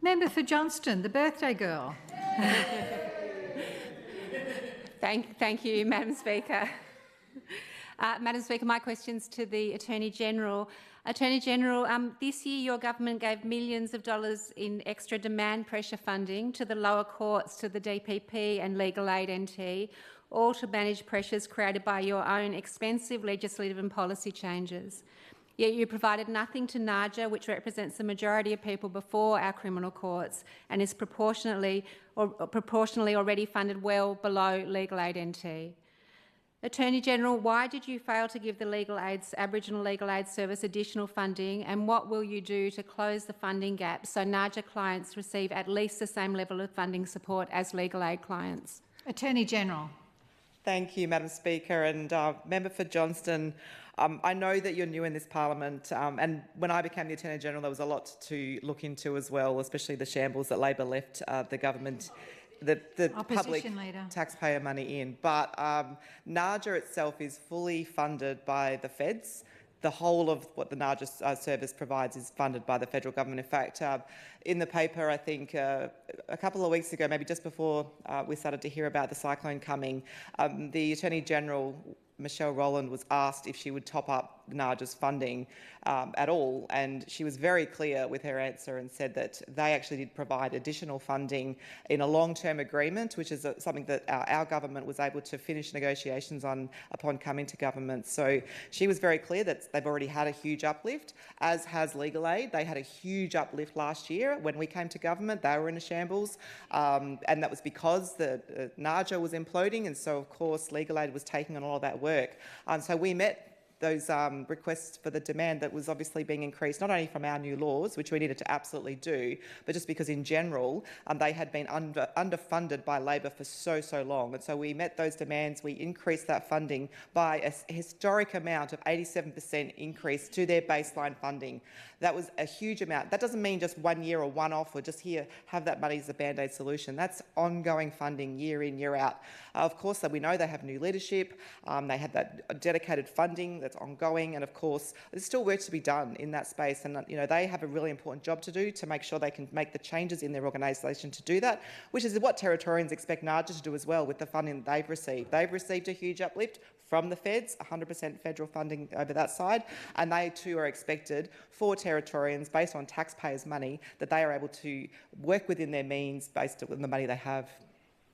Member for Johnston, the birthday girl. Thank you, Madam Speaker. Madam Speaker, my question's to the Attorney-General. Attorney-General, this year your government gave millions of dollars in extra demand pressure funding to the lower courts, to the DPP and Legal Aid NT, all to manage pressures created by your own expensive legislative and policy changes. Yet you provided nothing to NAAJA, which represents the majority of people before our criminal courts and is proportionally already funded well below Legal Aid NT. Attorney-General, why did you fail to give the Aboriginal Legal Aid Service additional funding, and what will you do to close the funding gap so NAAJA clients receive at least the same level of funding support as legal aid clients? Attorney-General. Thank you, Madam Speaker. And Member for Johnston, I know that you're new in this parliament, and when I became the Attorney-General there was a lot to look into as well, especially the shambles that Labor left the government, the public leader. Taxpayer money in. But NAAJA itself is fully funded by the feds. The whole of what the NAAJA service provides is funded by the federal government. In fact, in the paper, I think a couple of weeks ago, maybe just before we started to hear about the cyclone coming, the Attorney-General, Michelle Rowland, was asked if she would top up NAAJA's funding at all, and she was very clear with her answer and said that they actually did provide additional funding in a long-term agreement, which is something that our government was able to finish negotiations on upon coming to government. So she was very clear that they've already had a huge uplift, as has Legal Aid. They had a huge uplift last year when we came to government. They were in a shambles, and that was because the NAAJA was imploding, and so of course Legal Aid was taking on all of that work. So we met those requests for the demand that was obviously being increased, not only from our new laws, which we needed to absolutely do, but just because in general they had been underfunded by Labor for so long. And so we met those demands. We increased that funding by a historic amount of 87% increase to their baseline funding. That was a huge amount. That doesn't mean just 1 year or one-off or just here, have that money as a Band-Aid solution. That's ongoing funding year in, year out. Of course, we know they have new leadership. They have that dedicated funding that's ongoing, and of course there's still work to be done in that space, and they have a really important job to do to make sure they can make the changes in their organisation to do that, which is what Territorians expect NAAJA to do as well with the funding that they've received. They've received a huge uplift from the feds, 100% federal funding over that side, and they too are expected for Territorians, based on taxpayers' money, that they are able to work within their means based on the money they have.